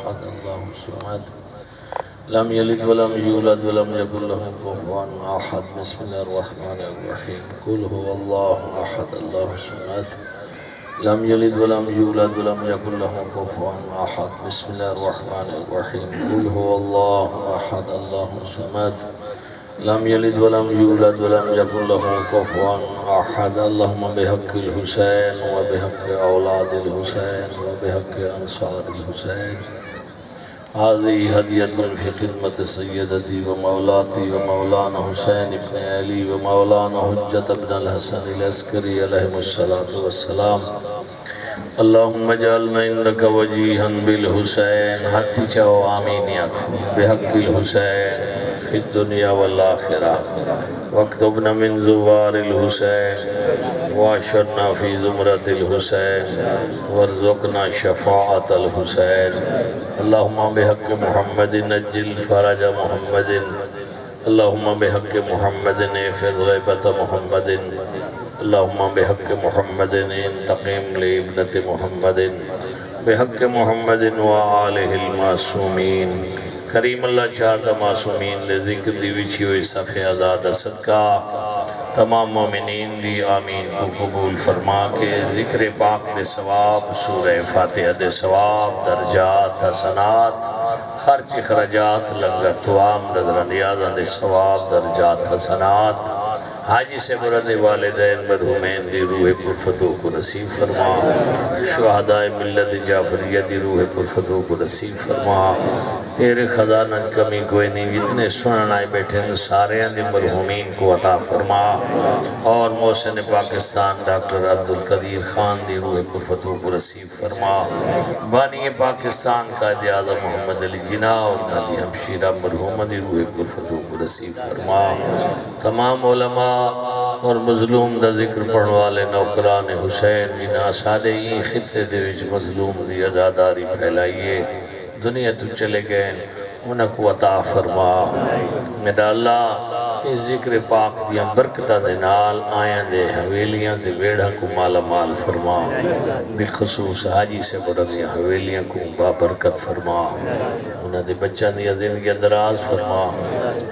أحد الله الصمد لم يلد ولم يولد ولم يكن له كفوا أحد بسم الله الرحمن الرحيم قل هو الله أحد الله الصمد لم يلد ولم يولد ولم يكن له كفوا أحد بسم الله الرحمن الرحيم قل هو الله أحد الله الصمد لم يلد ولم يولد ولم يكن له كفوا أحد اللهم بحق الحسين وبحق أولاد الحسين وبحق أنصار الحسين هذه هدية في خدمة سيدتي ومولاتي ومولانا حسين بن علي ومولانا حجة بن الحسن العسكري عليهم الصلاة والسلام اللهم اجعلنا عندك وجيها بالحسين حتى چاو آمین یاکھو بحق الحسین في الدنيا والآخرة واكتبنا من زوار الحسين واشرنا في زمرة الحسين وارزقنا شفاعة الحسين اللهم بحق محمد نجل فرج محمد اللهم بحق محمد احفظ غيبة محمد اللهم بحق محمد انتقم لابنة محمد بحق محمد وآلہ المعصومین کریم اللہ چاردہ معصومین دے ذکر دی وچی ہوئی صفحہ آزاد صدقہ تمام مومنین دی آمین کو قبول فرما کے ذکر پاک دے ثواب سورہ فاتحہ دے ثواب درجات حسنات خرچ اخراجات لنگر توام نظر نیازہ دے ثواب درجات حسنات حاجی سے برد والدین مرحومین دی روح پرفتو کو نصیب فرما شہداء ملت جعفریہ دی روح پرفتو کو نصیب فرما تیرے خزانہ کمی کوئی نہیں جتنے سنن آئے بیٹھے ہیں سارے دی مرحومین کو عطا فرما اور محسن پاکستان ڈاکٹر عبدالقدیر خان دی روح پرفتو کو نصیب فرما بانی پاکستان قائد اعظم محمد علی جناح اور نادی ہمشیرہ مرحومہ دی روح پرفتو کو نصیب فرما تمام علماء اور مظلوم دا ذکر پڑھنے والے نوکران حسین جنہاں سارے ہی خطے دے وچ مظلوم دی ازاداری پھیلائیے دنیا تو چلے گئے انہاں کو عطا فرما میرا اللہ اس ذکر پاک دیاں برکتہ دے نال آیاں دے حویلیاں دے ویڑھاں کو مالا مال فرما بخصوص حاجی سے بردیاں حویلیاں کو بابرکت فرما انہاں دے بچہ دیا زندگی دراز فرما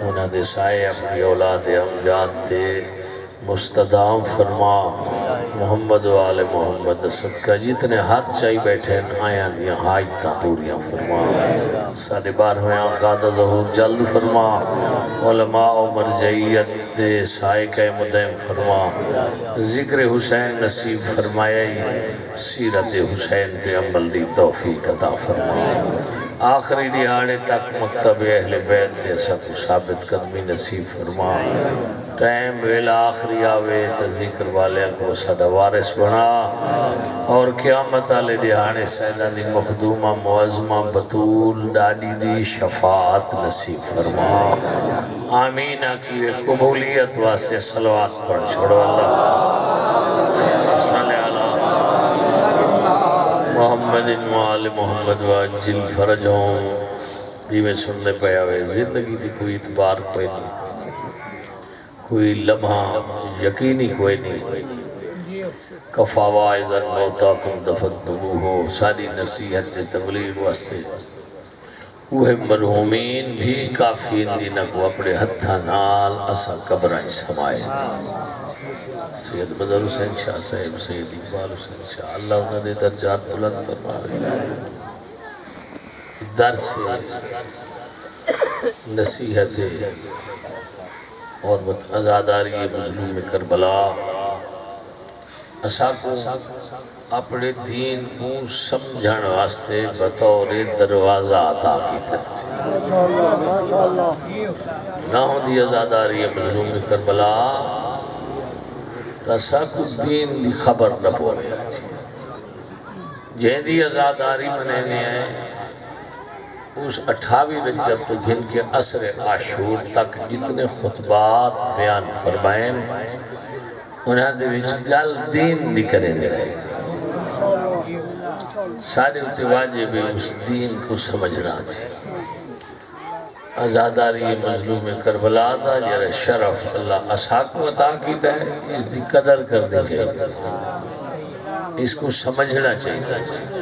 انہاں دے سائے اپنی اولاد امجاد دے مستدام فرما محمد و آل محمد صدقہ جتنے ہاتھ چاہی بیٹھے ہیں آیاں دیاں حاجتاں پوریاں فرما ساڑھے بارہویں آقادہ ظہور جلد فرما علماء و مرجعیت دے سائے کے مدہم فرما ذکر حسین نصیب فرمائی سیرت حسین تے عمل دی توفیق عطا فرما آخری دیہاڑے تک مکتب اہل بیت جیسا کو ثابت قدمی نصیب فرما ٹائم ویلا آخری آوے تا ذکر والے کو صدا وارث بنا اور قیامت آلے دیہانے سیدہ دی مخدومہ معظمہ بطول ڈاڈی دی شفاعت نصیب فرما آمین آکی قبولیت واسے صلوات پڑھ چھوڑو اللہ صلی اللہ محمد وآل محمد واجل فرجوں دی میں سننے پہ آوے زندگی تھی کوئی اتبار کوئی نہیں کوئی لمحہ یقینی کوئی نہیں کفا وائزن موتاکم دفنتمو ہو ساری نصیحت تبلیغ واسطے وہ مرحومین بھی کافی اندینہ کو اپنے ہتھا نال اسا قبرائیں سمائے سید بدر حسین شاہ صاحب سید اقبال حسین شاہ اللہ انہوں نے درجات بلند فرمائے درس نصیحت اور ازاداری مظلوم کربلا اسا کو اپنے دین کو سمجھن واسطے بطور دروازہ عطا کی تسی نہ ہوں دی ازاداری مظلوم کربلا تسا کو دین دی خبر نہ پوڑے جہاں دی ازاداری منینے آئے اس 28 رجب تو گھن کے عصر عاشور تک جتنے خطبات بیان فرمائیں انہاں دے وچ گل دین دی کریں دے رہے سارے واجب اس دین کو سمجھنا ازاداری مظلوم کربلا دا جرے شرف اللہ اسحاق کو عطا کیتا ہے اس دی قدر کر دے چاہیے اس کو سمجھنا چاہیے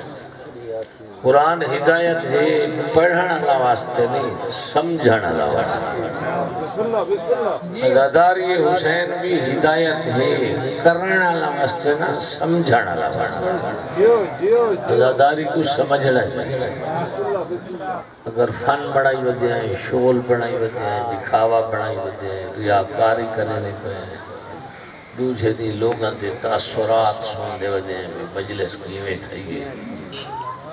قرآن ہدایت ہے پڑھن والا واسطے نہیں سمجھن والا واسطے عزاداری حسین بھی ہدایت ہے کرن والا واسطے نہ سمجھن والا واسطے عزاداری کو سمجھنا چاہیے اگر فن بڑھائی ودے ہیں شغل بڑھائی ودے ہیں دکھاوا بڑھائی ودے ہیں ریاکاری کرنے پہ ہیں دوجہ دی لوگاں دے تاثرات سوندے ودے ہیں مجلس کیویں تھئیے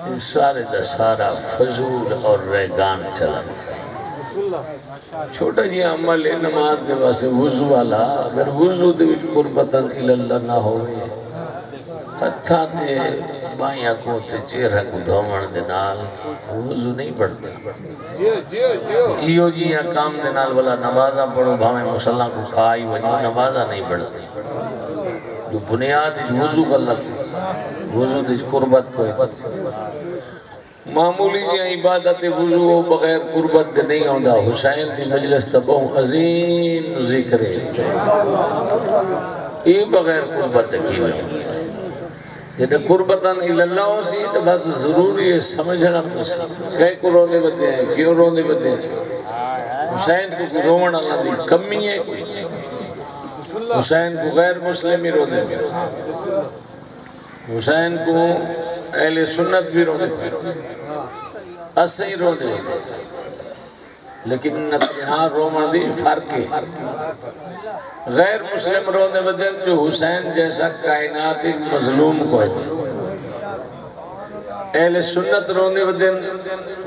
یہ سارے دا سارا فضول اور ریگان چلن چھوٹا جی عمل ہے نماز دے واسے وضو والا اگر وضو دے وچ قربتاً اللہ نہ ہوئے ہتھاں تے بائیاں کو تے چہرہ کو دھومن دے نال وضو نہیں پڑھتا ایو جی یہاں کام دے نال والا نمازہ پڑھو بھامیں مسلح کو کھائی ونیو نمازہ نہیں پڑھتی جو بنیاد وضو غلط وضو دے قربت کو معمولی جی عبادت وضو بغیر قربت دے نہیں آندا حسین دی مجلس تبوں عظیم ذکر ہے یہ بغیر قربت دے کی نہیں جنہیں قربتاً اللہ ہو سی تو بس ضروری ہے سمجھنا کئی کو رونے بدے ہیں کیوں رونے بدے ہیں حسین کو رومن اللہ دی کمی ہے حسین کو غیر مسلمی رونے حسین کو اہل سنت بھی رونے اصلی رونے لیکن نتنہا رومن دی فرق ہے غیر مسلم رونے بدن جو حسین جیسا کائنات مظلوم کو ہے اہل سنت رونے بدن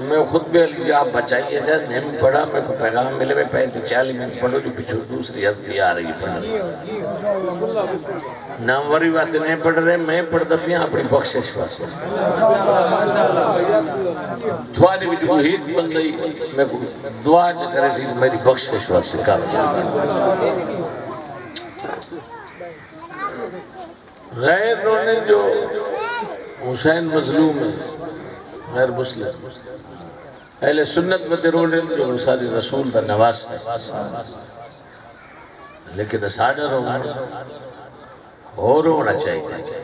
میں خطبہ علی جاب بچائیے جا نہیں پڑھا میں کو پیغام ملے میں 35-40 منٹ پڑھو جو پچھو دوسری ہستی آ رہی پڑھا ناموری واسطے نہیں پڑھ رہے میں پڑھتا پیا اپنی بخشش واسطے تھوڑی بھی جو ہیت بندی میں کو دعا کرے سی میری بخشش واسطے کافی غیر رونے جو حسین مظلوم ہے غیر مسلم اہل سنت میں رونے جو ساری رسول دا نواس ہے لیکن اسانا رونا اور رونا چاہیے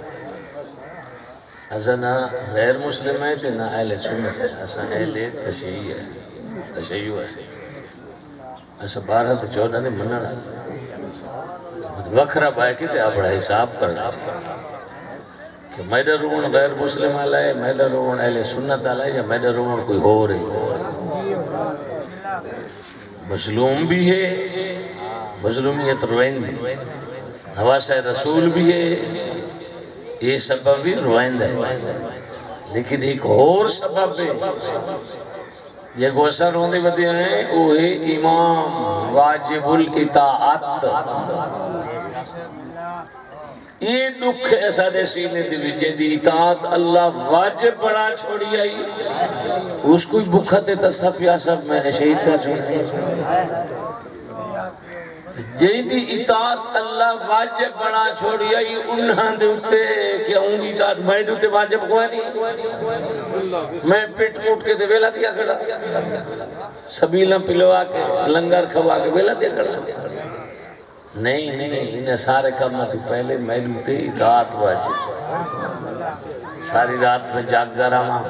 اسانا غیر مسلم ہے نہ اہل سنت ہے اسانا اہل تشیع ہے تشیع ہے اسا 12-14 نے مننا وکھرا بائے کی تے بڑا حساب کرنا کہ میڈا رومن غیر مسلم آلائے میڈا رومن اہل سنت آلائے یا میڈا رومن کوئی ہو رہی مظلوم بھی ہے مظلومیت روائند ہے نواسہ رسول بھی ہے یہ سبب بھی روائند ہے لیکن ایک اور سبب ہے یہ گوشہ رونے بدے ہیں وہ ہے امام واجب الاطاعت یہ دکھ ایسا دے سینے دی دی اطاعت اللہ واجب بڑا چھوڑی آئی اس کوئی بکھتے تصا پیاسا میں شہید کا چھوڑی جی دی اطاعت اللہ واجب بڑا چھوڑی آئی انہاں دے اتے کیا ہوں گی اطاعت میں دے اتے واجب کوئی نہیں میں پیٹ موٹ کے دے ویلا دیا کھڑا سبیلہ پلوا کے لنگر کھوا کے ویلا دیا کھڑا نہیں انہیں سارے کاموں تو پہلے میں دے اطاعت واجب ساری رات میں جاگتا رہا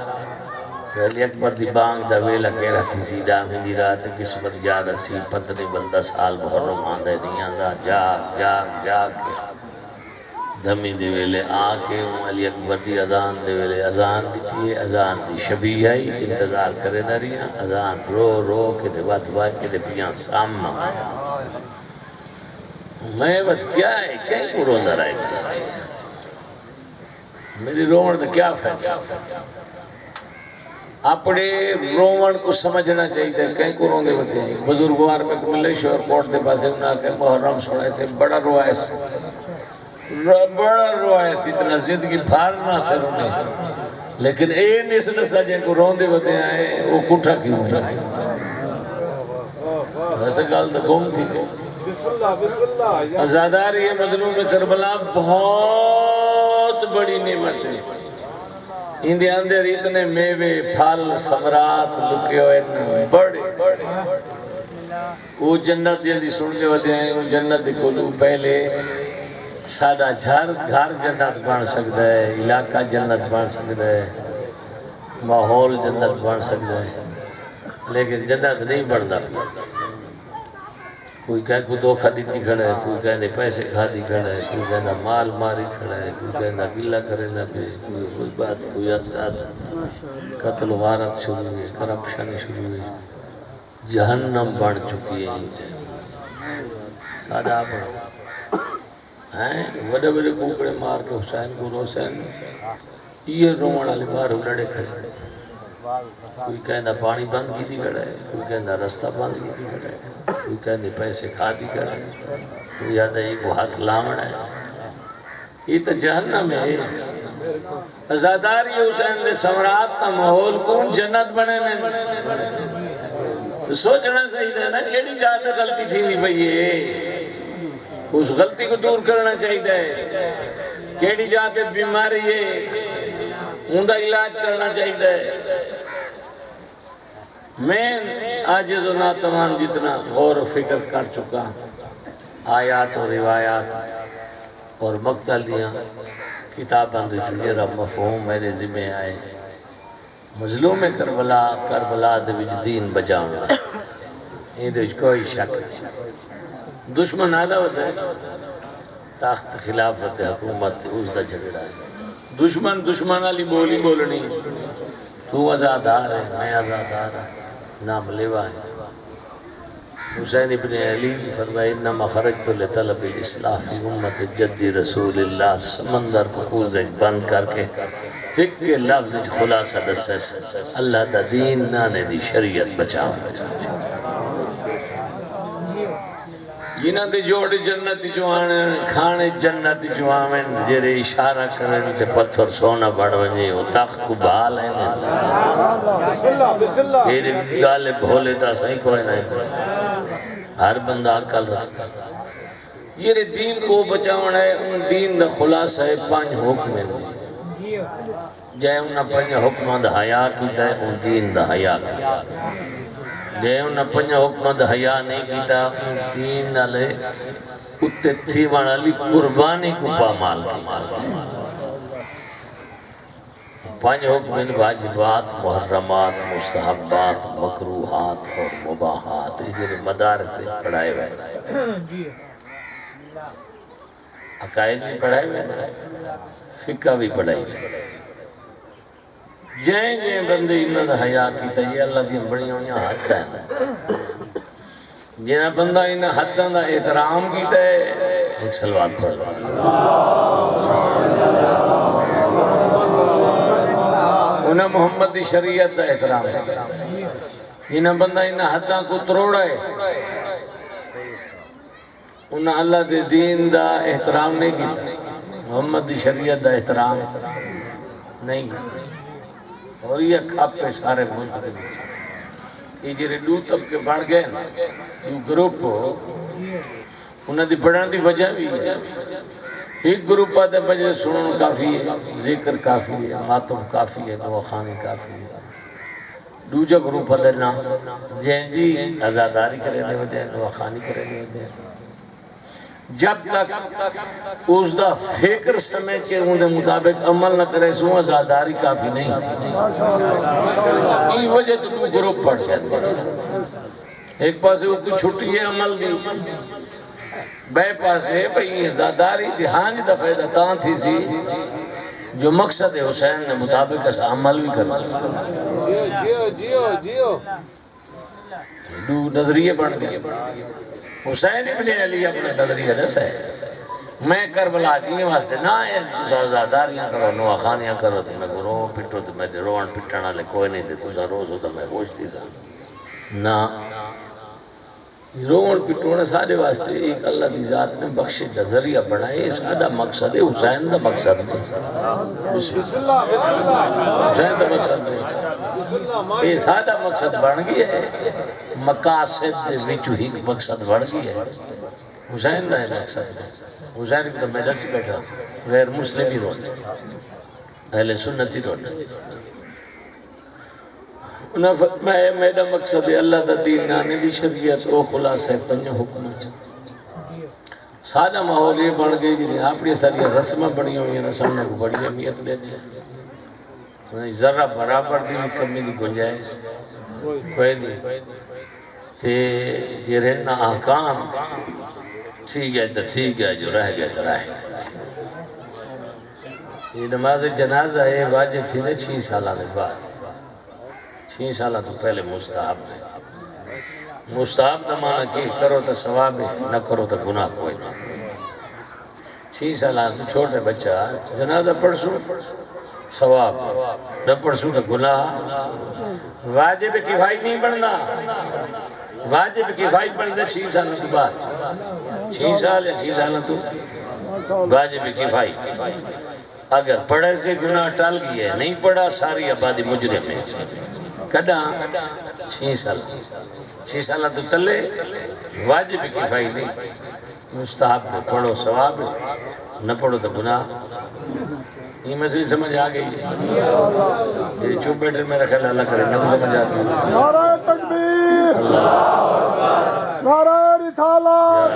پہلی اکبر دی بانگ دا ویلا کہہ رہا تھی سی ڈامی دی رات قسمت جا رسی پتنی بندہ سال محرم آندے نہیں آندہ جاگ کے دھمی دے ویلے آکے علی اکبر دی اذان دے ویلے اذان دیتی ہے اذان دی شبیہ آئی انتظار کرے داریاں اذان رو کے دے بات کے دے پیاں سامنا میں بات کیا ہے کہیں کو روندہ رہے گا میری رومن تو کیا فائدہ اپنے رومن کو سمجھنا چاہیے کہیں کو روندے ہوتے ہیں بزرگوار میں ملے شور کوٹ دے پاسے انہاں کہ محرم سوڑے سے بڑا روائس اتنا زندگی بھارنا سے رونے لیکن این اس نسا جن کو روندے ہوتے ہیں وہ کٹھا کیوں ہے ایسے گال تو گم تھی ازاداری مظلوم کربلا بہت بڑی نعمت ہے ان دے اندر اتنے میوے پھل ثمرات لکے ہوئے بڑے وہ جنت دی سننے ہوتے ہیں وہ جنت کو پہلے سادہ گھر جنت بن سکتا ہے علاقہ جنت بن سکتا ہے ماحول جنت بن سکتا ہے لیکن جنت نہیں بنتا کوئی کہہ کو دھوکھا دیتی کھڑا ہے کوئی کہنے پیسے کھاتی کھڑا ہے کوئی کہنا مال ماری کھڑا ہے کوئی کہنا گلہ کرے نہ پہ کوئی بات کوئی اساد قتل و غارت شروع ہوئی کرپشن شروع ہوئی جہنم بڑھ چکی ہے سادہ پڑھا ہیں بڑے بڑے کوکڑے مار کے حسین کو حسین یہ رومن والے باہر لڑے کھڑے کوئی کہنا پانی بند کی تھی کھڑا ہے کوئی کہنا رستہ بند کی تھی کھڑا ہے کوئی کہنا پیسے کھا دی کھڑا ہے کوئی یاد ہے ایک حاتھ لامڑا ہے یہ تو جہنم ہے ازاداری حسین دے سمرات تا ماحول کون جنت بنے تو سوچنا صحیح ہے نا کیڑی جات غلطی تھی نہیں بھئی اس غلطی کو دور کرنا چاہیے کیڑی جات بیماری ہے ان کا علاج کرنا چاہیے میں عاجز و ناتوان جتنا غور و فکر کر چکا آیات و روایات اور مقتل دیا کتاباں دے جو مفہوم میرے ذمہ آئے مظلوم کربلا دے وچ دین بچاؤں گا یہ دے کوئی شک نہیں دشمن آدھا ہوتا ہے تاخت خلافت حکومت اس دا جھگڑا ہے دشمن علی بولی بولنی تو ازادار ہے میں ازادار ہے نام لیوا ہے حسین ابن علی فرمائے انما خرجت لطلب الاصلاح فی امت جد رسول اللہ سمندر کو کوزے بند کر کے ایک کے لفظ خلاصہ دسس اللہ دا دین نانے دی شریعت بچاؤں جنہ دے جوڑ جنت جوانے کھانے جنت جوامن جرے اشارہ کریں تے پتھر سونا بڑھ ونجے وہ تخت کو بحال ہے یہ گالے بھولے تا صحیح کوئی نہیں ہر بندہ عقل رکھا یہ دین کو بچاؤنا ہے ان دین دا خلاصہ ہے 5 حکم ہے جائے انہا 5 حکمہ دا حیاء کیتا ہے ان دین دا حیاء کیتا ہے جے انہاں 5 حکمت حیاء نہیں کیتا دین نالے اتے تھیوان علی قربانی کو پامال کیتا 5 حکم واجبات محرمات مستحبات مکروحات اور مباحات یہ مدارس سے پڑھائے ہوئے عقائد بھی پڑھائے ہوئے فقہ بھی پڑھائے ہوئے جائیں بندے انہاں دا حیاء کیتا یہ اللہ دی بڑی ہوئیاں حد ہے جنہاں بندہ انہاں حداں دا احترام کیتا ہے ایک سلوات پڑھ انہاں محمد دی شریعت دا احترام کیتا ہے جنہاں بندہ انہاں حداں کو تروڑا ہے انہاں اللہ دے دین دا احترام نہیں کیتا محمد دی شریعت دا احترام نہیں کیتا اور یہ کھاپے سارے ملک دے بیچ یہ جرے 2 طبقے بڑھ گئے 2 گروپ انہاں دی بڑھان دی وجہ بھی ہے ایک گروپ آتے بجے سنن کافی ہے ذکر کافی ہے ماتم کافی ہے دعاخانی کافی ہے دوجہ گروپ آتے نا جہن جی ازاداری کرے دے ہوتے ہیں دعاخانی کرے دے ہوتے ہیں جب تک اس دا فکر سمجھ کے ان دے مطابق عمل نہ کرے سو ازاداری کافی نہیں یہ وجہ تو 2 گروپ پڑھ گئے ایک پاسے وہ کوئی چھٹی ہے عمل دی بے پاسے بھئی ازاداری تھی ہانج دفعہ دتان تھی سی جو مقصد حسین نے مطابق ایسا عمل بھی کرنا جیو دو نظریے بڑھ گئے حسین ابن علی اپنے نظریہ دس ہے میں کربلا جی واسطے نہ ازاداریاں کرو نواخانیاں کرو تو میں رو پٹو تو میں روان پٹنا لے کوئی نہیں دے تو روز ہوتا میں گوشتی سا نہ روان پٹونا سارے واسطے ایک اللہ دی ذات نے بخشش دا ذریعہ بڑھائے یہ سادہ مقصد ہے حسین دا مقصد نہیں حسین دا مقصد نہیں یہ سادہ مقصد بڑھ گیا ہے مقاصد دے وچو ہی مقصد بڑھ گیا ہے حسین دا ہے مقصد حسین کی تو میں جلسی بیٹھا غیر مسلم ہی رونے اہل سنت ہی رونے انہاں فرمایا میرا مقصد ہے اللہ دا دین نانے دی شریعت او خلاص ہے 5 حکم سادہ ماحول یہ بڑھ گئی جنہیں اپنی ساری رسمہ بڑی ہوئی ہیں رسمہ کو بڑی اہمیت لے دیا ذرا برابر دی بھی کمی دی گنجائش کوئی نہیں تے یہ رہنا احکام ٹھیک ہے تو ٹھیک ہے جو رہ گیا تو رہ گیا یہ نماز جنازہ ہے واجب تھی نا 6 سالہ کے بعد 6 سالہ تو پہلے مستحب ہے مستحب نہ مانا کہ کرو تو ثواب ہے نہ کرو تو گناہ کوئی نہیں 6 سالہ تو چھوٹے بچہ جنازہ پڑھ سو ثواب نہ پڑھ سو تو گناہ واجب کفائی نہیں پڑھنا واجب کفائی پڑھنا 6 سالہ کے بعد 6 سال یا 6 سالہ تو واجب کفائی اگر پڑھے سے گناہ ٹال گیا ہے نہیں پڑھا ساری آبادی مجرم ہے کدھا 6 سالہ تو تلے واجب کفائی نہیں مستحب ہے پڑھو ثواب ہے نہ پڑھو تو گناہ یہ مسئلہ سمجھ آگئی یہ چوپ بیٹھے میرا خیال اللہ کرے نہ سمجھ آگئی نعرہ تکبیر نعرہ رسالت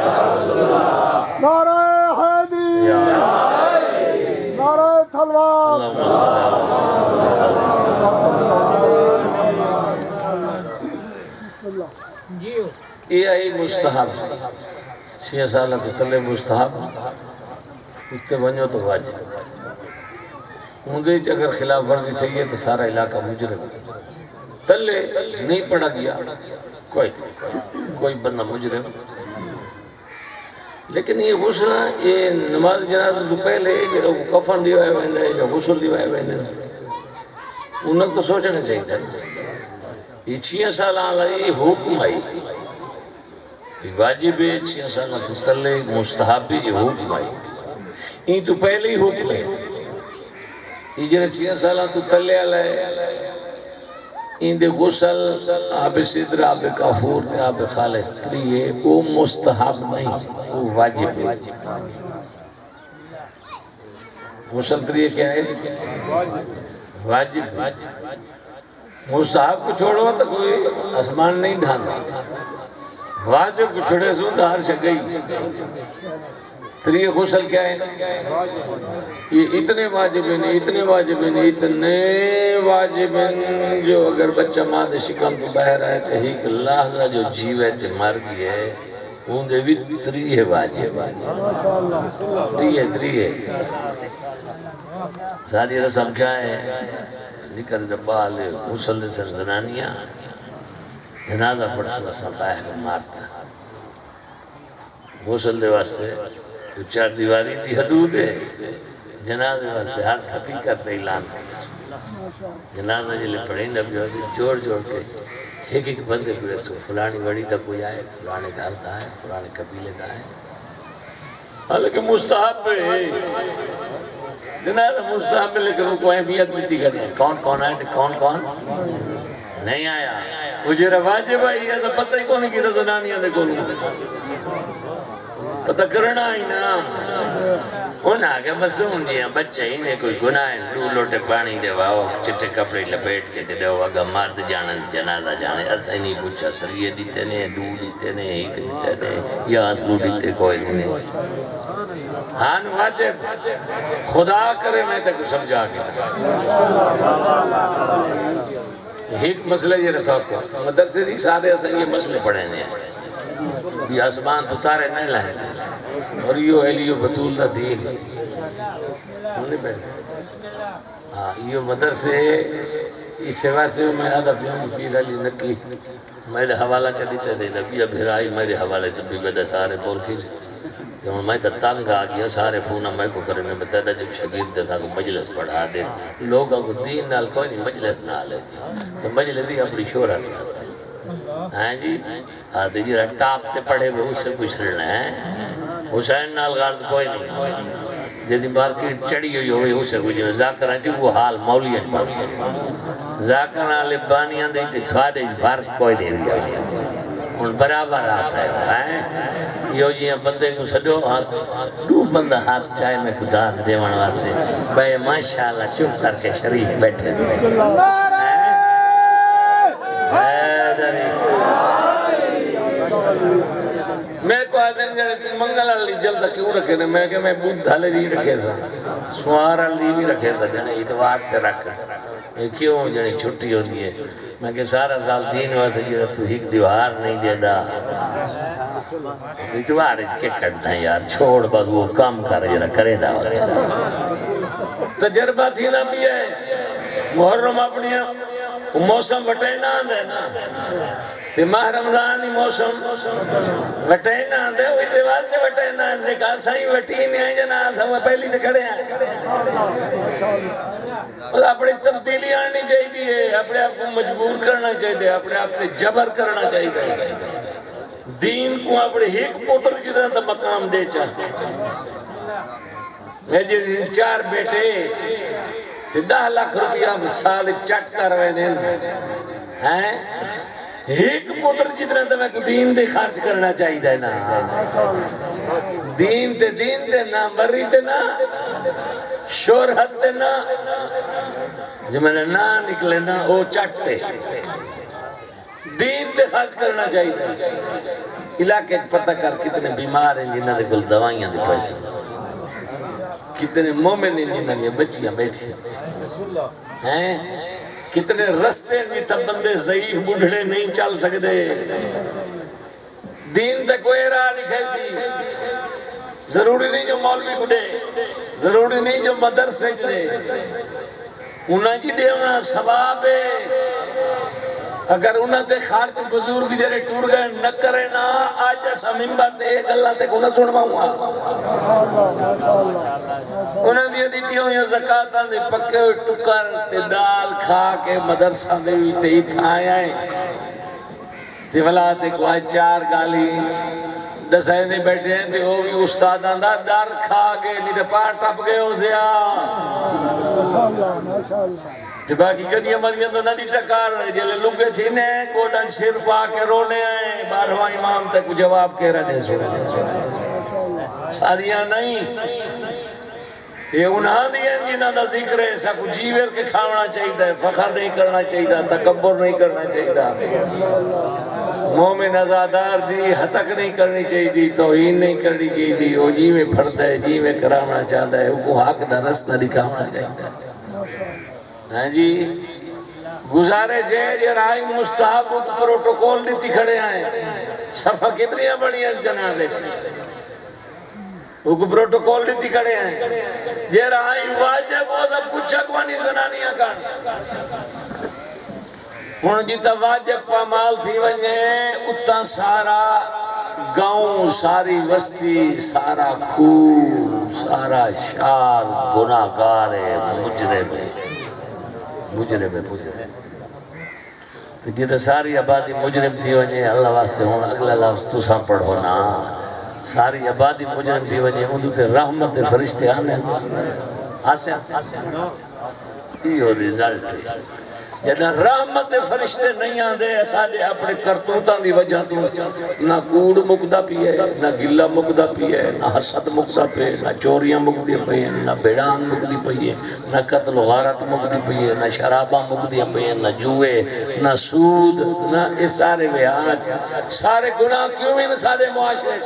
نعرہ حیدری نعرہ تلوار اللہم صلی اللہ یہ آئی مستحب 6 سالہ تو تلے مستحب اتنے بنیو تو واجب اندھے اگر خلاف ورزی تھی ہے تو سارا علاقہ مجرم تلے نہیں پڑھا گیا کوئی بندہ مجرم لیکن یہ غسل یہ نماز جنازہ تو پہلے یہ لوگ کفن دیوائے بہنے یا غسل دیوائے بہنے انہوں تو سوچنے چاہیے تھا یہ 6 سالہ آئی حکم آئی واجب ہے 6 سالہ تو تلے مستحب بھی یہ حکم آئی یہ تو پہلے ہی حکم ہے یہ جنہیں 6 سالہ تو تلے آلائے ان دے غسل آب صدر آب کافور تے آب خالص تری ہے وہ مستحب نہیں وہ واجب ہے غسل تری ہے کیا ہے واجب مستحب کو چھوڑو تو کوئی آسمان نہیں ڈھانا واجب کو چھوڑے سو تو ہر شگئی تری غسل کیا ہے یہ اتنے واجب ہیں اتنے واجب ہیں جو اگر بچہ ماں دے شکم تو باہر آئے تو ایک لحظہ جو جیوے تے مر گئی ہے ان دے بھی تری ہے واجب تری ہے ساری رسم کیا ہے نکل دبال غسل دے سر زنانیاں جنازہ پڑھ سو اسا باہر مارتا غسل دے واسطے تو 4 دیواری دی حدود ہے جنازے واسطے ہر سپیکر تے اعلان کرنا جنازہ جلے پڑھیں دا بھی ہوتی جوڑ کے ایک بندے پڑے تو فلانی وڑی دا کوئی آئے فلانے گھر دا ہے فلانے قبیلے دا ہے حالانکہ مستحب ہے جنازہ مستحب ہے لیکن وہ کوئی اہمیت ملتی کرتے ہیں کون آئے تھے کون نہیں آیا مجھے واجب آئی ہے تو پتہ ہی کونی کی تو زنانیاں دے کونی پتہ کرنا ہی نا ان آگے مسئون جیاں بچہ ہی نے کوئی گناہ ہے دو لوٹے پانی دے واؤ چٹے کپڑے لپیٹ کے دے وہ اگر مرد جانا جنازہ جانے ایسا ہی نہیں پوچھا تریے دیتے نے دو دیتے نے ایک دیتے نے یا اصلو دیتے کوئی نہیں ہاں واجب خدا کرے میں تک سمجھا کے ایک مسئلہ یہ رکھا کو مدرسے دی سارے ایسا یہ مسئلے پڑھے ہیں یہ آسمان تو تارے نہیں لائے اور یہ ایلیو بطول دا دین انہیں پہنے یہ مدرسے اس سوا سے میں آدھا پیوں پیر علی نکی میرے حوالہ چلی تے دے نبی بھرائی میرے حوالے تبی بدہ سارے بول کی سے میں تو تنگ آ گیا سارے فونہ میں کو کرنے بتایا جب شگیر دے تھا کو مجلس پڑھا دے لوگوں کو دین نال کوئی نہیں مجلس نہ لے تو مجلس دی اپنی شہرت واسطے ہاں جی آدھے جی ٹاپ تے پڑھے ہوئے اس سے کچھ لڑنا ہے حسین نال غارد کوئی نہیں جدی مارکیٹ چڑی ہوئی ہوئی اس سے کچھ ذاکر ہیں وہ حال مولیت پڑھ ذاکر نالے بانیاں دے تے تھوڑے فرق کوئی نہیں دیا ان برابر آتا ہے یہ جی بندے کو سڈو دو بندہ ہاتھ چاہے میں خدا دیوان واسطے بھائی ماشاءاللہ چپ کر کے شریف بیٹھے میں کو آدھن گھر منگل منگل علی جلدہ کیوں رکھے نے میں کہ میں بدھ حالے نہیں رکھے تھا سوار علی نہیں رکھے تھا جنہیں اتوار تے رکھ یہ کیوں جنہیں چھٹی ہوتی ہے میں کہ سارا سال دین واسے جرہ تو ہیک دیوار نہیں دے دا اتوار اس کے کرتا ہے یار چھوڑ بگ وہ کام کر جرہ کرے دا تجربہ تھی نہ بھی ہے محرم اپنی موسم وٹے نہ آندے نا تے ماہ رمضان ہی موسم وٹے نہ آندے اسے واسطے وٹے نہ آندے کہا سائیں وٹی نہیں آئی جنا سوا پہلی تے کھڑے ہیں اپنی تبدیلی آنی چاہیے اپنے آپ کو مجبور کرنا چاہیے اپنے آپ تے جبر کرنا چاہیے دین کو اپنے ایک پوتر کی طرح مقام دے چاہتے میں جو 4 بیٹے 10 لاکھ روپیہ سال چٹ کر رہے ہیں ایک پوتر جتنا تو میں کو دین دے خرچ کرنا چاہیے نا دین تے نا بری تے نا شہرت تے نا جو میں نے نا نکلے نا وہ چٹتے دین تے خرچ کرنا چاہیے علاقے پتہ کر کتنے بیمار ہیں جنہاں دے کل دوائیاں دے پیسے کتنے مومن ہیں جنہاں دے بچیاں بیٹھی ہیں کتنے رستے بھی تب بندے ضعیف بڑھڑے نہیں چل سکتے دین تے کوئی راہ نہیں کھیسی ضروری نہیں جو مولوی بڑھے ضروری نہیں جو مدرسے کرے انہاں کی دیونا ثواب ہے اگر انہاں تے خارج بزرگ جرے ٹوڑ گئے نہ کرے نا آج جیسا ممبر تے ایک اللہ تے کو نہ سنواؤں گا انہاں دیا دیتی ہوں یا زکاة دے پکے ہوئے ٹکر تے دال کھا کے مدرسہ دے بھی تے ہی تھائے آئے تے والا تے کو آج 4 گالی 10 اینے بیٹھے ہیں تے وہ بھی استاد آندہ در کھا گئے نہیں تے پار ٹپ گئے ہو زیا تے باقی گنیاں مریاں تو نہ ٹکار رہے جلے لگے تھی نے کوڈن شیر پا کے رونے آئے 12واں امام تک جواب کہہ رہے سو ساریاں نہیں یہ انہاں دیئے جنہاں دا ذکر ہے ایسا کو جیور کے کھاونا چاہیے فخر نہیں کرنا چاہیے تکبر نہیں کرنا چاہیے مومن ازادار دی حتک نہیں کرنی چاہیے توہین نہیں کرنی چاہیے وہ جی میں پھڑتا ہے جی میں کراونا چاہتا ہے وہ حق دا رستہ دکھاونا چاہیے ہاں جی گزارے سے یہ رائی مستحب پروٹوکول نیتی کھڑے آئے صفحہ کتنی بڑی ہیں جنازے وہ پروٹوکول نیتی کھڑے ہیں یہ رائی واجب وہ سب پچھک وانی زنانیاں کھانے ہون جیتا واجب پامال تھی ونجے اتنا سارا گاؤں ساری وستی سارا خون سارا شار گناہگار مجرم تو جیتا ساری آبادی مجرم تھی ونجے اللہ واسطے ہون اگلا لفظ تو ساں پڑھو نا ساری آبادی مجرم تھی ونجے اندو تے رحمت دے فرشتے آنے یہ رزلٹ ہے جنہاں رحمت دے فرشتے نہیں آندے ساڑے اپنے کرتوتاں دی وجہ تو نہ کوڑ مقدہ پیئے نہ گلہ مقدہ پیئے نہ حسد مقدہ پیئے نہ چوریاں مقدہ پیئے نہ بیڑان مقدہ پیئے نہ قتل و غارت مقدہ پیئے نہ شرابہ مقدہ پیئے نہ جوئے نہ سود نہ اس سارے ویاد سارے گناہ کیوں بھی نہ سارے معاشرے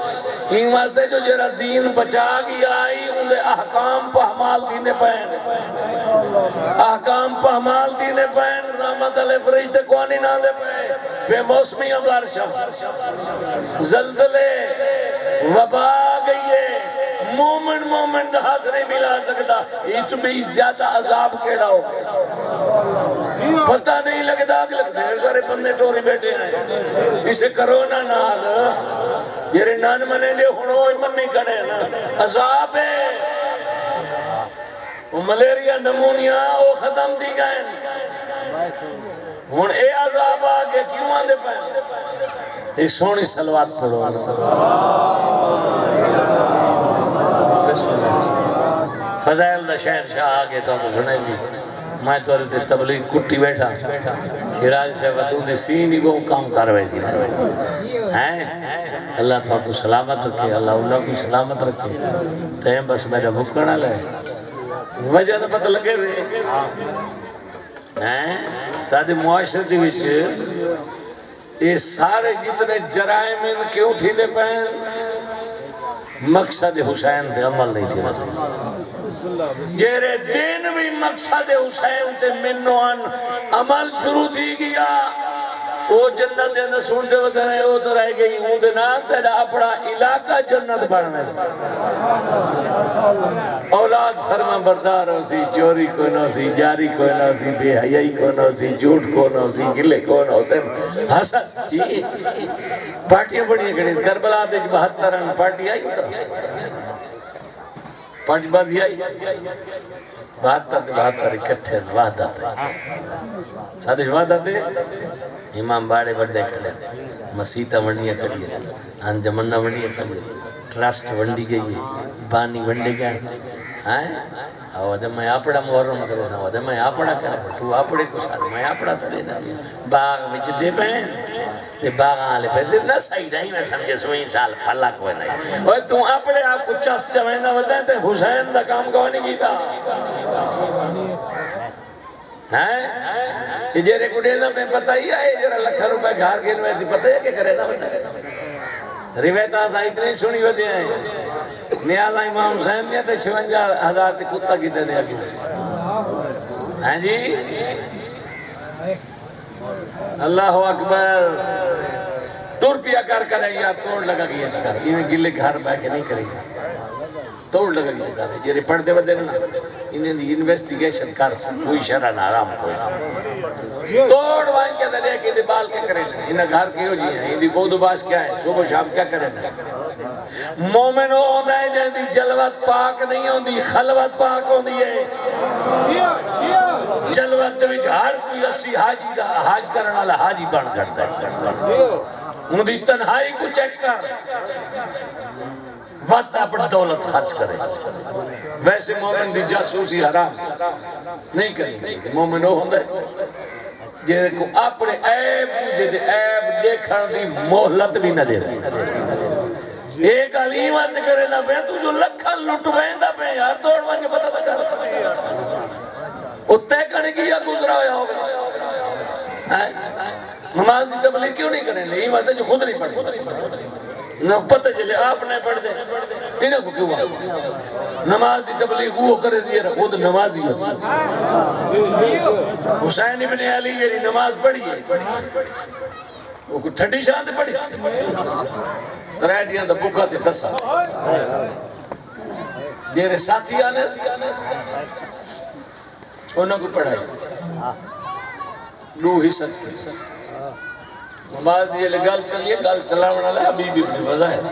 ہی واسطے جو جرہ دین بچا گیا آئی اندھے احکام پہ حمال دینے پہنے احکام پہ حمال دینے پہنے رحمت علیہ فرشتے کوانی نہ دے پہ موسمی بارشم زلزلے وبا گئیے مومن ہاتھ نہیں ملا سکتا اس بھی زیادہ عذاب کیڑا ہو پتہ نہیں لگتا کہ دیر سارے بندے ٹوری بیٹھے ہیں اسے کرونا نال جیرے نان منے لے ہنو ایمن نہیں کھڑے عذاب ہے ملیریا نمونیا وہ ختم دی گئے ہون اے عذاب آگے کیوں آندے پائیں ایک سونی سلوات پڑھو فضائل دا شہن شاہ آگے تو ہم سنے سی میں تو رہتے تبلیغ کٹی بیٹھا شیراز سے ودود سینی کو کام کروے سی اللہ تو آپ کو سلامت رکھے اللہ اللہ کو سلامت رکھے ٹیم بس میرا بھکڑا لے وجہ تو پتہ لگے ہوئے سادے معاشرتی وچ یہ سارے جتنے جرائم کیوں تھی دے پہن مقصد حسین دے عمل نہیں تھی رہتے جیرے دین بھی مقصد حسین تے منوان عمل شروع تھی گیا وہ جنت دے اندر سنتے وقت وہ تو رہ گئی وہ دے نال تیرا اپنا علاقہ جنت بڑھنے سے اولاد فرما بردار ہو سی چوری کو نہ سی جاری کو نہ سی بے حیائی کو نہ سی جھوٹ کو نہ سی گلے کو نہ سی حسد پارٹیاں بڑی کھڑی کربلا دے 72 پارٹی آئی پارٹی بازی آئی 72 اکٹھے وحدت سادش وحدت امام باڑے بڑے کھڑے مسیطہ ونڈیاں کھڑی ہے انجمنہ ونڈیاں کھڑی ہے ٹرسٹ ونڈی گئی ہے بانی ونڈے گئے ہیں اور میں اپنا محرم کرے سا میں اپنا کرے تو اپنے کو ساتھ میں اپنا سلے نہ باغ میں دے پہن تے باغ آلے پہلے نہ صحیح نہیں میں سمجھے سوئی سال پھلا کوئی نہیں اور تو اپنے آپ کو چاس چوائندہ بتائیں تے حسین دا کام کوئی نہیں کیتا یہ جیرے کو دینا میں پتہ ہی آئے جیرہ لکھا روپے گھار کے نویتی پتہ ہے کہ کرے نا بتا روایت آسا اتنی سنی ہوتی ہیں نیازہ امام حسین دیا تے 56,000 تے کتا کی تے دیا کی ہیں جی اللہ اکبر ٹور پیا کر کرے یا توڑ لگا گیا کر یہ گلے گھر بہ کے نہیں کرے گا توڑ لگا گیا کر جیرے پڑھ دے بدے نا انہیں دی انویسٹیگیشن کر کوئی شرح نارام کوئی توڑ وائن کے دلے کہ دی بال کے کرے انہیں گھر کیوں جی ہیں ان دی بود باش کیا ہے صبح شام کیا کرے مومن ہو ہوتا ہے جہاں دی جلوت پاک نہیں ہوتی خلوت پاک ہوتی ہے جلوت وچ ہر کوئی 80 حاجی دا حاج کرنا والا حاجی بن کرتا ہے ان دی تنہائی کو چیک کر وقت اپنا دولت خرچ کرے ویسے مومن دی جاسوسی حرام نہیں کرنی چاہیے مومن ہو ہوتا ہے جیسے کو اپنے عیب جیسے عیب دیکھن دی محلت بھی نہ دے رہی ایک علیمہ سے کرے نہ پہ تو جو لکھن لٹ بہندہ پہ یار توڑ مانگے پتہ تھا کر اتنے کرنے کی یا گزرا ہوگا نماز دی تبلیغ کیوں نہیں کریں لے ایمان سے جو خود نہیں پڑھ نہ پتہ چلے آپ نے پڑھ دے انہیں کو کیوں نماز دی تبلیغ وہ کرے زیر خود نمازی ہو حسین ابن علی یہ نماز پڑھی ہے وہ کو ٹھنڈی شاہ دے پڑھی ترائیٹیاں دا بکا دے دسا جیرے ساتھی آنے انہوں کو پڑھائی نو حصت کی نماز دیئے لے گل چلیے گل چلاونا لے حبیب ابن وزائر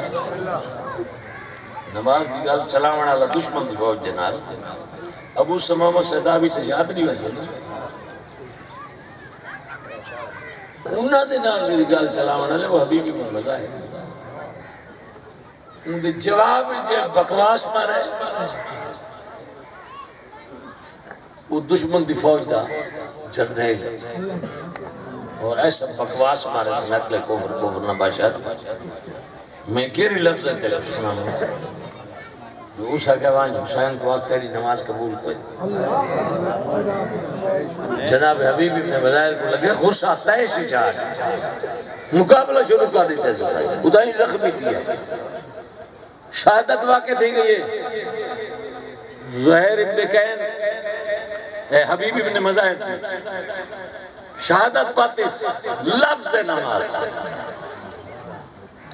نماز دی گل چلاونا لے دشمن دی فوج جنال ابو سمامہ صدابی سے یاد نہیں ہوئی انہاں دے نال دی گل چلاونا لے وہ حبیب ابن وزائر ان دے جواب جے بکواس مارے وہ دشمن دی فوج دا جرنیل اور ایسا بکواس مارے سے نقل کفر نہ باشد میں کیری لفظ ہے تیرے سنا ہوں اوسا کہوان حسین کو آگ تیری نماز قبول کوئی جناب حبیب ابن وزائر کو لگے خوش آتا ہے اسی چاہ مقابلہ شروع کر دیتے ہیں خدای زخمی کیا شہادت واقع تھی گئی ہے زہیر ابن کین حبیب ابن وزائر شہادت پاتیس لفظ نماز تھا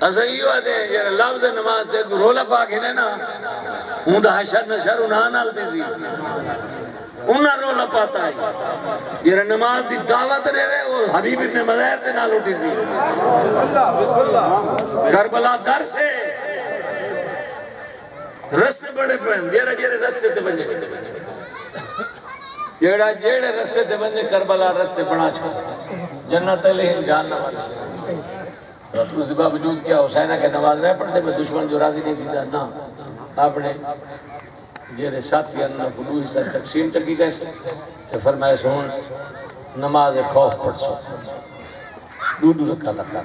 ایسا ہی ہوا دے یہ لفظ نماز دے رولا پاک ہی نا ہوں دا حشر نشر انہاں نال دے زی انہاں رولا پاتا ہے یہ نماز دی دعوت رہے وہ حبیب ابن وزائر دے نال اٹھی زی کربلا در سے رستے بڑے پہن جیرے رستے تے بجے جیڑے رستے تے بجے کربلا رستے بنا چھوڑا جنت علیہ جاننا والا تو اس باوجود کیا حسینہ کے نماز رہے پڑھتے میں دشمن جو راضی نہیں تھی تھا نا آپ نے جیرے ساتھی انہوں نے حصہ تقسیم تکی گئے تو فرمائے سون نماز خوف پڑھ سو دو رکھا تھا کر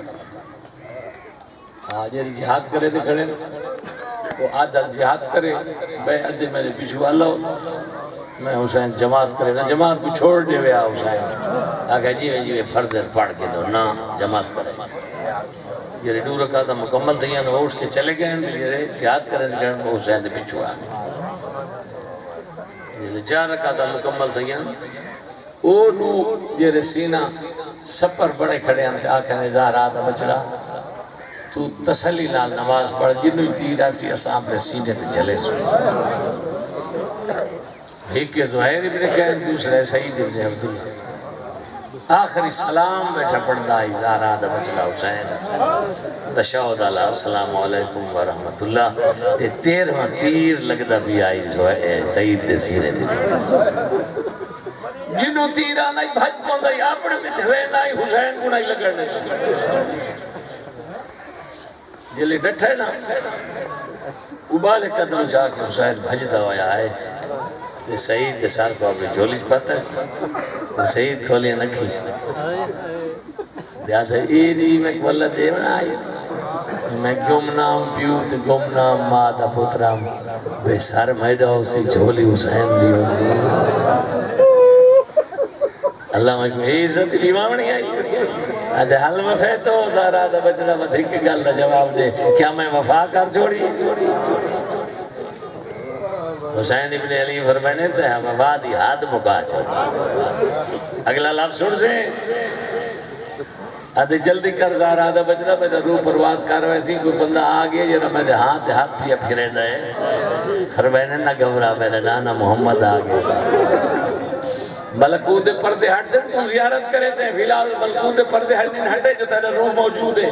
جیرے جہاد کرے تھے کھڑے وہ آدھا جہاد کرے بے عدے میرے پیچھو اللہ میں حسین جماعت کرے نا جماعت کو چھوڑ دے ویا حسین آگے جیوے فردر پڑھ کے دو نا جماعت کرے جی 2 رکعت مکمل تھیاں نو اٹھ کے چلے گئے ہیں جی جہاد کریں گے حسین دے پیچھے آ گئے جی 4 رکعت مکمل تھیاں او نو جی سینہ سپر بڑے کھڑے ہیں آکھیں زہرا دا بچڑا تو تسلی نال نماز پڑھ جنہوں تیر آسی اساں اپنے سینے تے چلے سو ایک کے زہیر ابن کہن دوسرے سعید ابن عبداللہ آخری سلام بیٹھا پڑھتا ہے زہرا دا بچڑا حسین تشہد علیہ السلام علیکم ورحمۃ تے 13واں تیر لگدا بھی آئی سعید دے سینے دے جنہوں تیر آنا ہی بھج پوندا ہی اپنے میں چلے ہی حسین کو نہیں لگڑنے جلے ڈٹھے نا ابالے قدم جا کے حسین بھجدا ہویا آئے تے سعید دے سار کو اپنے جھولی پاتا ہے تے سعید کھولے نکھی دیادہ ایدی میں کوالا دیونا آئی میں گمنام پیو تے گمنام مادہ پترام بے سار میڈا اسی جھولی حسین دی اسی اللہ میں عزت امام نہیں آئی آدھے حل میں فیتو زہرا دا بچڑا بدھی کے گل دا جواب دے کیا میں وفا کر چھوڑی حسین ابن علی فرمانے تھے وفا دی حد مکا چھوڑی اگلا لفظ سن سے آدھے جلدی کر زہرا دا بچڑا میں دا روح پرواز کر ویسی کوئی بندہ آگئے جنہا میں دے ہاتھ پیا پھرے دائے فرمانے نہ گھبرا میرے نانا محمد آگئے ملکوت پردے ہٹ سے تو زیارت کرے سے فی الحال ملکوت پردے ہٹ دن ہٹے جو تیرا روح موجود ہے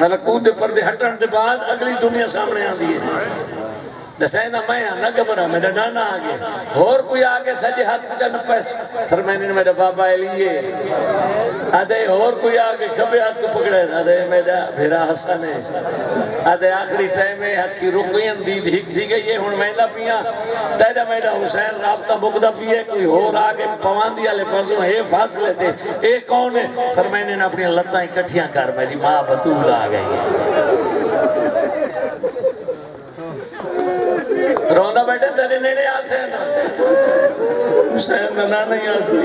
ملکوت پردے ہٹن دے بعد اگلی دنیا سامنے آ دی ہے نسینا میں نہ گھبرا میرا نانا آگے اور کوئی آگے سجے ہاتھ جن پیس فرمانے نے میرا بابا لیے آدھے اور کوئی آگے کھبے ہاتھ کو پکڑے آدھے میرا بھیرا حسن ہے آدھے آخری ٹائم میں حق کی رکوین دید ہک دی گئی ہے ہون مہندہ پیا تیرا میرا حسین رابطہ مقدہ پیے کوئی اور آگے پوان دیا لے پاسوں اے فاصلے تھے اے کون ہے فرمانے نے اپنی لتاں اکٹھیاں کر میری ماں بطول آ گئی ہے روندہ بیٹھے تیرے نیڑے آسے حسین نہ نہیں آسی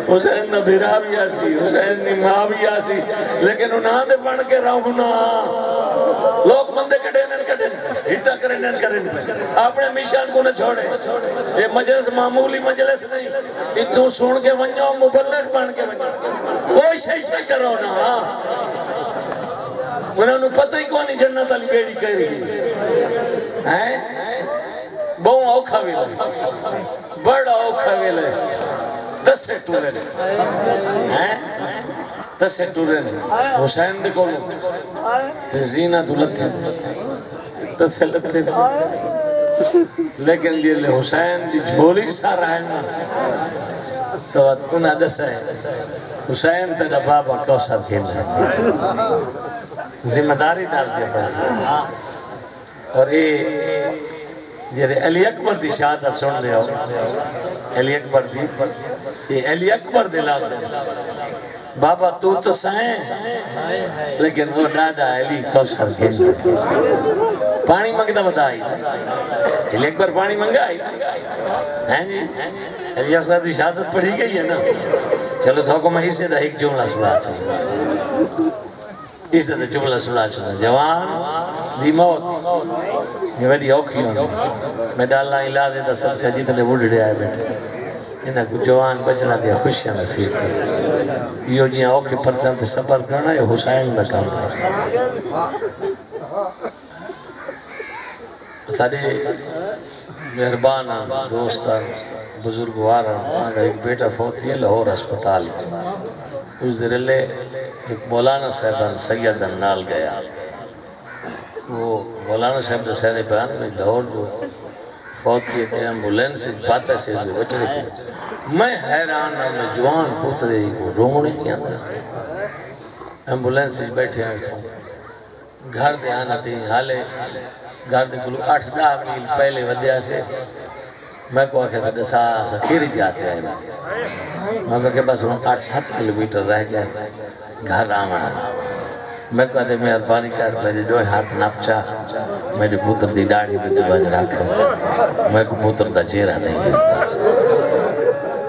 حسین نہ بھیرا بھی آسی حسین نہ ماں بھی آسی لیکن انہاں دے بن کے رہنا لوگ مندے کٹے ہٹا کریں اپنے میشان کو نہ چھوڑے یہ مجلس معمولی مجلس نہیں اتوں سن کے ونجو مبلغ بن کے ونجو کوئی شیش نہ کرو نا انہوں نے پتہ ہی کونی جنت علی بیڑی کہہ رہی ہے بہوں اوکھا ویلے بڑا اوکھا ویلے تسے ٹورے حسین دے کولو تے زینہ دلتے تسے لتے لیکن یہ حسین دی جھولی سارا ہے نا تو انہاں دسا ہے حسین تیرا بابا کوثر کھیل سکتا ذمہ داری ڈال کے پڑھا اور یہ علی اکبر دی شہادت سن دے ہو علی اکبر دی یہ علی اکبر دی لفظ ہے بابا تو سائیں لیکن وہ ڈاڈا علی کوثر کھیل پانی منگتا بتائی علی اکبر پانی منگائی ہیں جی علی اکبر دی شہادت پڑھی گئی ہے نا چلو تو کو میں اسے دا ایک جملہ سنا چاہتا اس طرح جملہ سنا چاہتا جوان دی موت یہ بڑی اوکھی ہوں میں ڈالنا علاج دا صدقہ جتنے بڑھڑے آئے بیٹھے انہاں کو جوان بچنا دیا خوشیاں نصیب کر یہ جیاں اوکھی پرچان تے صبر کرنا یہ حسین دا کام کرنا سارے مہربان دوستان بزرگواران ایک بیٹا فوتی ہے لاہور اسپتال اس در لے ایک مولانا صاحبان سیدن نال گیا وہ مولانا صاحب نے سہنے بیان میں لاہور کو فوتی تھے ایمبولینس سے پاتے سے بچنے کی میں حیران ہوں میں جوان پوترے کو رونے نہیں آتا ایمبولینس سے بیٹھے ہیں تو گھر دے آنا تھی حالے گھر دے کلو 8-10 میل پہلے ودیا سے میں کو آکھے سے دسا سکیری جاتے ہیں میں کہا کہ بس 8-7 کلومیٹر رہ گئے گھر آمانا میں کہتے مہربانی کر میرے دو ہاتھ نپچا میرے پوتر دی ڈاڑی دی بج رکھا میں کو پوتر دا چہرہ نہیں دیستا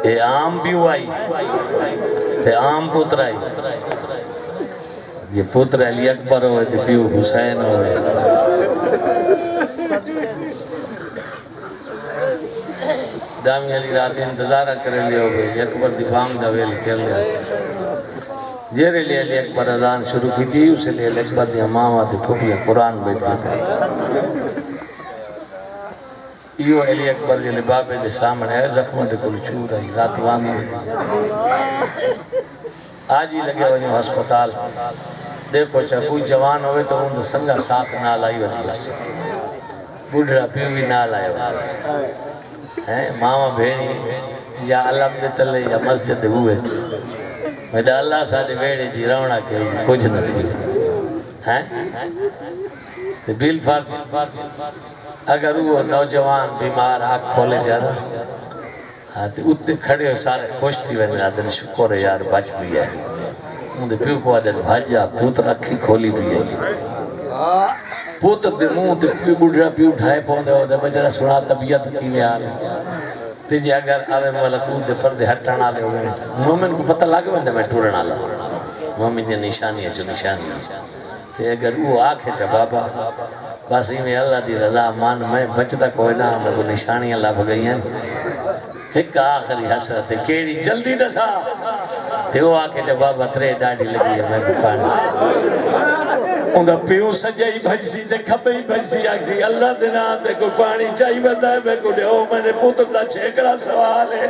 اے عام بھی ہوئی تے عام پوتر آئی یہ پتر علی اکبر ہوئے تھے پیو حسین ہوئے دامی علی رات انتظارہ کرے لیا ہوئے علی اکبر دی بھانگ دا ویل کر لیا جیرے لئے علی اکبر ادان شروع کی تھی اسے لئے علی اکبر دی امامہ تھی پھوپی قرآن بیٹھا تھا یہ علی اکبر جلے بابے دے سامنے ہے زخمہ دے کل چور ہے رات وانگی آج ہی لگے ہوئے ہسپتال دیکھو چاہے کوئی جوان ہوئے تو ان دے سنگا ساتھ نہ لائی ہوتی بڑھڑا پیو بھی نہ لائے ہوئے ماما بھیڑی یا علم دے تلے یا مسجد ہوئے میڈا اللہ ساڑھے بیڑی دی رونا کے کچھ نہ تھی تو بیل فارتی اگر وہ نوجوان بیمار آنکھ کھولے جاتا تو اتنے کھڑے ہوئے سارے خوش تھی ویسے آدھر شکر ہے یار بچ بھی ہے ان دے پیو کو آدھر بھاجا پوتر اکھی کھولی بھی ہے پوتر دے منہ تے پیو بڑھا پیو اٹھائے پوندے ہو دے بچرا سنا طبیعت تھی میں آلے تیجی اگر آوے ملکوت دے پردے ہٹانا لے ہوئے مومن کو پتہ لگے وندے میں ٹورنا لا مومن دے نشانی ہے جو نشانی ہے تے اگر وہ آکھے چا بابا بس ہی میں اللہ دی رضا مان میں بچتا کوئی نہ میں کو نشانیاں لب گئی ہیں ایک آخری حسرت ہے کیڑی جلدی دسا تے وہ آکے جب بابا ترے ڈاڑی لگی ہے میں کو پانی اندھا پیوں سجائی بھجسی تے کھپئی بھجسی آکسی اللہ دینا تے کوئی پانی چاہی بتائے میں کو دے میں نے پوتر دا چھیکڑا سوال ہے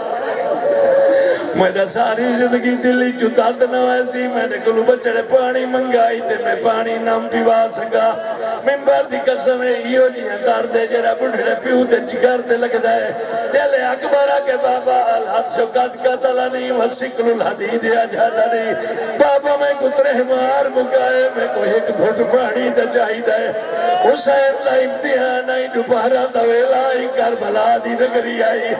میں نے ساری زندگی دلی چتات نہ ایسی میں نے کلو بچڑے پانی منگائی تے میں پانی نام پیوا سکا ممبر دی قسم ہے یہ جیاں دار دے جرہ بڑھڑے پیو تے چکر دے لگ دائے دلے اکبرہ کے بابا الحد شکات قتلانی وسکل الحدید یا جھادانی بابا میں کترے مار مکائے میں کو ایک گھٹ پانی تے چاہی دائے حسین دا امتحان آئی دوپہرہ دویلا آئی کربلا دی نگری آئی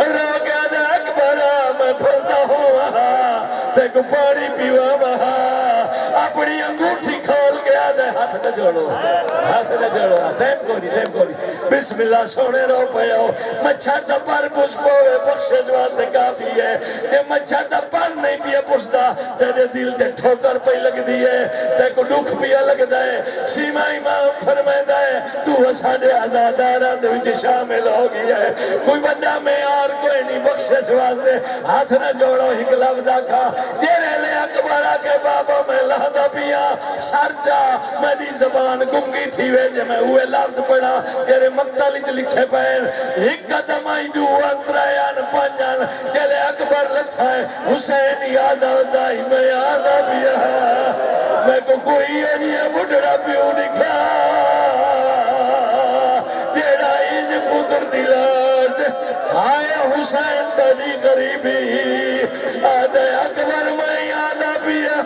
رو گیا دے اکبرہ میں پھرنا ہو وہاں تے کو پانی پیوا وہاں اپنی انگوٹھی کھول کے آدھے ہاتھ نہ جوڑو ٹائم کوری بسم اللہ سونے رو پہو مچھا دا پر پس پوے بخشے جواتے کافی ہے یہ مچھا دا پر نہیں پیا پسدا تیرے دل دے ٹھوکر پہ لگ دیئے تے کو دکھ پیا لگ دائے سیما امام فرمائے دائے تو وسادے عزاداران دے وچ شامل ہو گئی ہے کوئی بندہ میں اور کوئی نہیں بخشے جواتے ہاتھ نہ جوڑو ہک لفظہ کھا تیرے لے اکبرہ کے بابا میں لہدہ پیا سارچا میں دی زبان گنگی تھی وے جے میں ہوئے لفظ پڑھا تیرے مقتلی جو لکھے پہن ایک قدم آئی دو انترائیان پانجان تیرے اکبر لکھا ہے حسین یادہ دائی میں یادہ پیا میں کو کوئی انہیں بڑھڑا پیو لکھا تیرا ایج پتر دلات آئے حسین صدی قریبی آدھے اکبر میں یادہ پیا